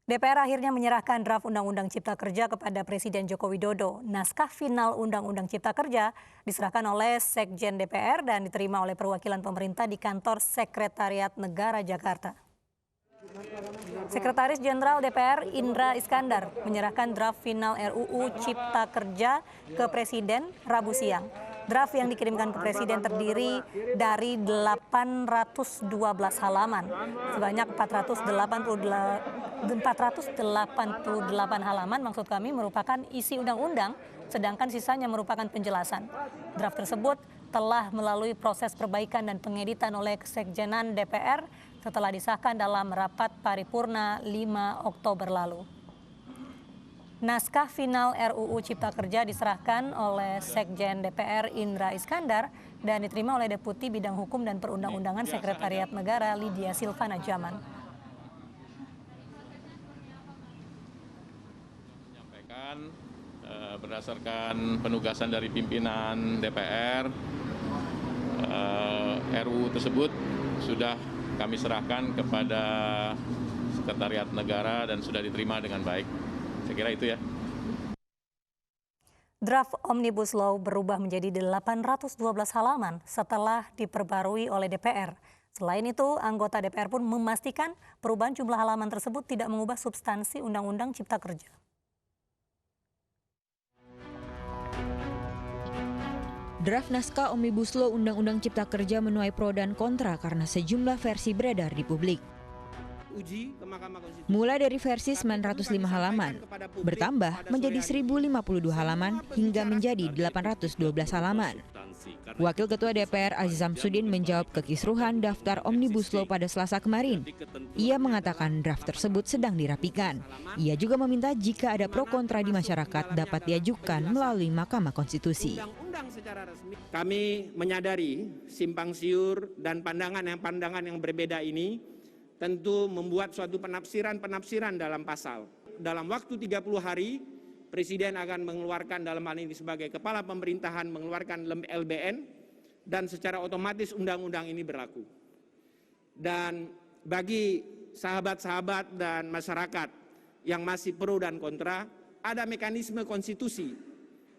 DPR akhirnya menyerahkan draft Undang-Undang Cipta Kerja kepada Presiden Joko Widodo. Naskah final Undang-Undang Cipta Kerja diserahkan oleh Sekjen DPR dan diterima oleh perwakilan pemerintah di kantor Sekretariat Negara Jakarta. Sekretaris Jenderal DPR Indra Iskandar menyerahkan draft final RUU Cipta Kerja ke Presiden Rabu siang. Draft yang dikirimkan ke Presiden terdiri dari 812 halaman. Sebanyak 488 halaman merupakan isi undang-undang, sedangkan sisanya merupakan penjelasan. Draft tersebut telah melalui proses perbaikan dan pengeditan oleh Sekjenan DPR setelah disahkan dalam rapat paripurna 5 Oktober lalu. Naskah final RUU Cipta Kerja diserahkan oleh Sekjen DPR Indra Iskandar dan diterima oleh Deputi Bidang Hukum dan Perundang-undangan Sekretariat Negara Lydia Silvana Jaman. Berdasarkan penugasan dari pimpinan DPR, RUU tersebut sudah kami serahkan kepada Sekretariat Negara dan sudah diterima dengan baik. Saya kira itu ya. Draft Omnibus Law berubah menjadi 812 halaman setelah diperbarui oleh DPR. Selain itu, anggota DPR pun memastikan perubahan jumlah halaman tersebut tidak mengubah substansi Undang-Undang Cipta Kerja. Draft naskah Omnibus Law Undang-Undang Cipta Kerja menuai pro dan kontra karena sejumlah versi beredar di publik. Mulai dari versi 905 halaman, bertambah menjadi 1052 halaman hingga menjadi 812 halaman. Wakil Ketua DPR Aziz Samsudin menjawab kekisruhan daftar Omnibus Law pada Selasa kemarin. Ia mengatakan draft tersebut sedang dirapikan. Ia juga meminta jika ada pro kontra di masyarakat dapat diajukan melalui Mahkamah Konstitusi. Kami menyadari simpang siur dan pandangan yang berbeda ini tentu membuat suatu penafsiran dalam pasal. Dalam waktu 30 hari, Presiden akan mengeluarkan dalam hal ini sebagai Kepala Pemerintahan mengeluarkan LBN dan secara otomatis undang-undang ini berlaku. Dan bagi sahabat-sahabat dan masyarakat yang masih pro dan kontra, ada mekanisme konstitusi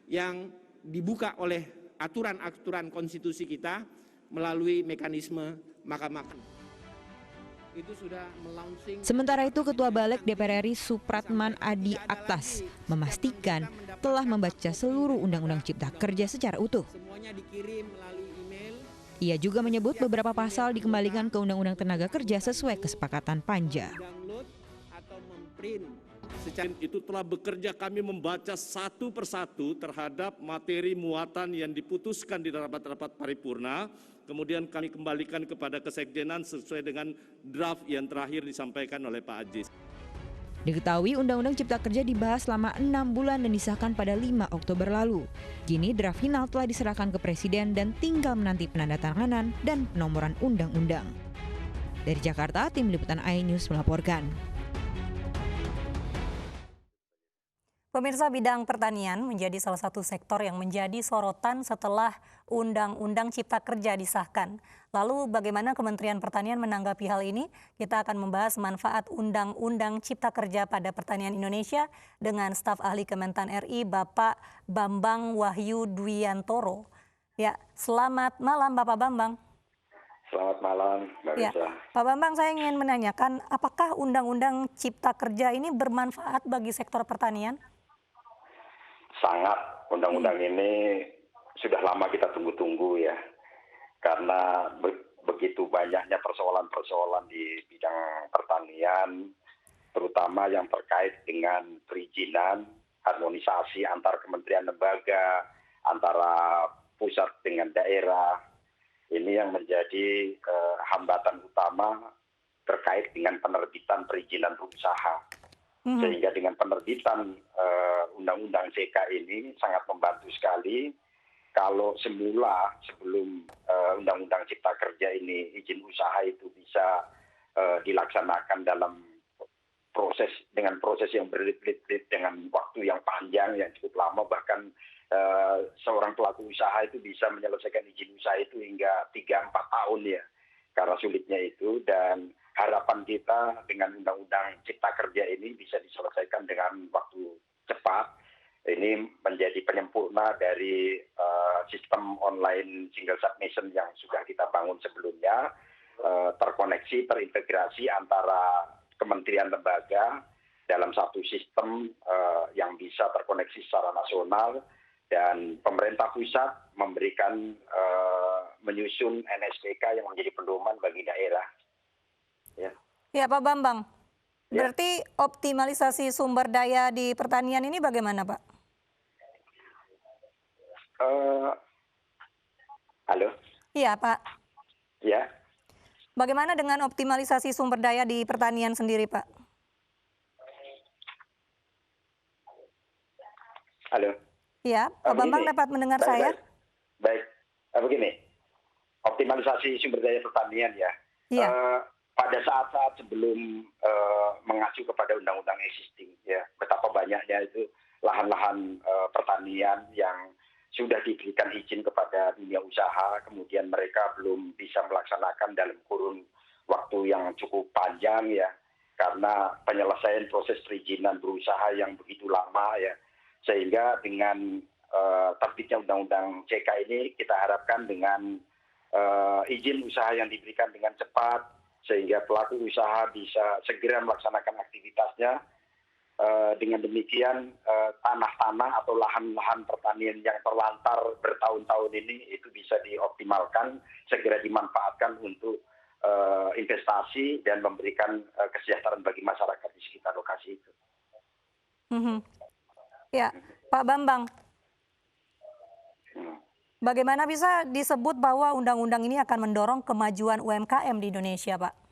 yang dibuka oleh aturan-aturan konstitusi kita melalui mekanisme Mahkamah. Sementara itu, Ketua Balik DPR RI Supratman Adi Aktas memastikan telah membaca seluruh Undang-Undang Cipta Kerja secara utuh. Ia juga menyebut beberapa pasal dikembalikan ke Undang-Undang Tenaga Kerja sesuai kesepakatan Panja. Itu telah bekerja kami membaca satu persatu terhadap materi muatan yang diputuskan di rapat-rapat paripurna. Kemudian kami kembalikan kepada Kesekjenan sesuai dengan draft yang terakhir disampaikan oleh Pak Aziz. Diketahui Undang-Undang Cipta Kerja dibahas selama 6 bulan dan disahkan pada 5 Oktober lalu. Kini draft final telah diserahkan ke Presiden dan tinggal menanti penandatanganan dan penomoran undang-undang. Dari Jakarta, Tim Liputan iNews melaporkan. Pemirsa, bidang pertanian menjadi salah satu sektor yang menjadi sorotan setelah Undang-Undang Cipta Kerja disahkan. Lalu bagaimana Kementerian Pertanian menanggapi hal ini? Kita akan membahas manfaat Undang-Undang Cipta Kerja pada pertanian Indonesia dengan staf ahli Kementan RI Bapak Bambang Wahyu Dwiantoro. Ya, selamat malam Bapak Bambang. Selamat malam, Mbak Risa. Ya, Pak Bambang, saya ingin menanyakan apakah Undang-Undang Cipta Kerja ini bermanfaat bagi sektor pertanian? Sangat, undang-undang ini sudah lama kita tunggu-tunggu ya. Karena begitu banyaknya persoalan-persoalan di bidang pertanian, terutama yang terkait dengan perizinan, harmonisasi antar kementerian lembaga, antara pusat dengan daerah. Ini yang menjadi hambatan utama terkait dengan penerbitan perizinan berusaha. Sehingga dengan penerbitan Undang-Undang CK ini sangat membantu sekali. Kalau semula sebelum Undang-Undang Cipta Kerja ini izin usaha itu bisa dilaksanakan dalam proses yang berbelit-belit dengan waktu yang panjang yang cukup lama, bahkan seorang pelaku usaha itu bisa menyelesaikan izin usaha itu hingga 3-4 tahun ya, karena sulitnya itu. Dan harapan kita dengan Undang-Undang Cipta Kerja ini bisa diselesaikan dengan waktu cepat. Ini menjadi penyempurna dari sistem online single submission yang sudah kita bangun sebelumnya, terkoneksi, terintegrasi antara kementerian lembaga dalam satu sistem yang bisa terkoneksi secara nasional, dan pemerintah pusat memberikan menyusun NSPK yang menjadi pedoman bagi daerah. Ya, Ya Pak Bambang, Ya. berarti optimalisasi sumber daya di pertanian ini bagaimana Pak? Halo, Iya Pak, ya, bagaimana dengan optimalisasi sumber daya di pertanian sendiri Pak? halo. Iya, Pak Bambang Begini. dapat mendengar Baik, saya? Baik. Begini, optimalisasi sumber daya pertanian ya. Iya. Pada saat-saat sebelum mengacu kepada undang-undang existing, ya, betapa banyaknya itu lahan-lahan pertanian yang sudah diberikan izin kepada dunia usaha, kemudian mereka belum bisa melaksanakan dalam kurun waktu yang cukup panjang ya, karena penyelesaian proses perizinan berusaha yang begitu lama ya, sehingga dengan terbitnya Undang-Undang CK ini kita harapkan dengan izin usaha yang diberikan dengan cepat, sehingga pelaku usaha bisa segera melaksanakan aktivitasnya. Dengan demikian tanah-tanah atau lahan-lahan pertanian yang terlantar bertahun-tahun ini itu bisa dioptimalkan, segera dimanfaatkan untuk investasi dan memberikan kesejahteraan bagi masyarakat di sekitar lokasi itu. Ya, Pak Bambang, bagaimana bisa disebut bahwa undang-undang ini akan mendorong kemajuan UMKM di Indonesia, Pak?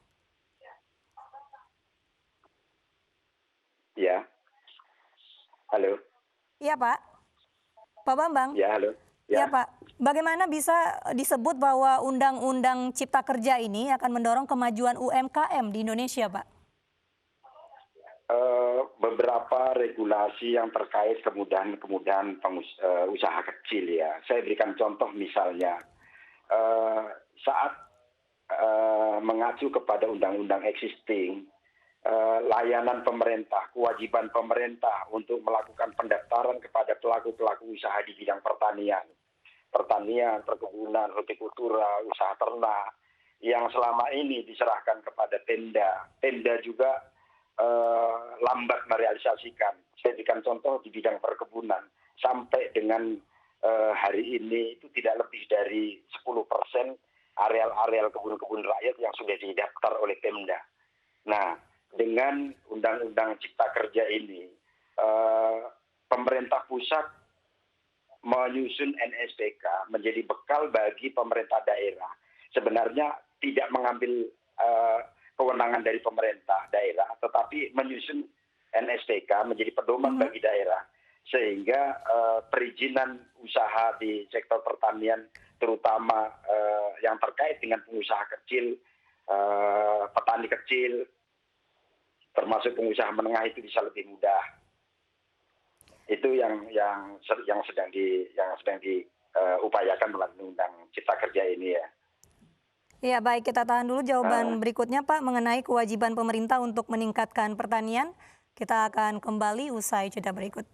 Ya, halo. Iya, Pak. Pak Bambang. Ya, halo. Ya, Pak. Bagaimana bisa disebut bahwa Undang-Undang Cipta Kerja ini akan mendorong kemajuan UMKM di Indonesia, Pak? Beberapa regulasi yang terkait kemudahan usaha kecil ya. Saya berikan contoh misalnya saat mengacu kepada undang-undang existing, layanan pemerintah, kewajiban pemerintah untuk melakukan pendaftaran kepada pelaku-pelaku usaha di bidang pertanian, perkebunan, hortikultura, usaha ternak, yang selama ini diserahkan kepada Pemda. Pemda juga lambat merealisasikan. Saya berikan contoh di bidang perkebunan. Sampai dengan hari ini itu tidak lebih dari 10% areal-areal kebun-kebun rakyat yang sudah didaftar oleh Pemda. Nah, dengan Undang-Undang Cipta Kerja ini, pemerintah pusat menyusun NSPK menjadi bekal bagi pemerintah daerah. Sebenarnya tidak mengambil kewenangan dari pemerintah daerah, tetapi menyusun NSPK menjadi pedoman bagi daerah, sehingga perizinan usaha di sektor pertanian, terutama yang terkait dengan pengusaha kecil, petani kecil, termasuk pengusaha menengah itu bisa lebih mudah. Itu yang sedang diupayakan melalui Undang Cipta Kerja ini ya. Ya, baik, kita tahan dulu jawaban berikutnya, Pak, mengenai kewajiban pemerintah untuk meningkatkan pertanian. Kita akan kembali usai jeda berikut.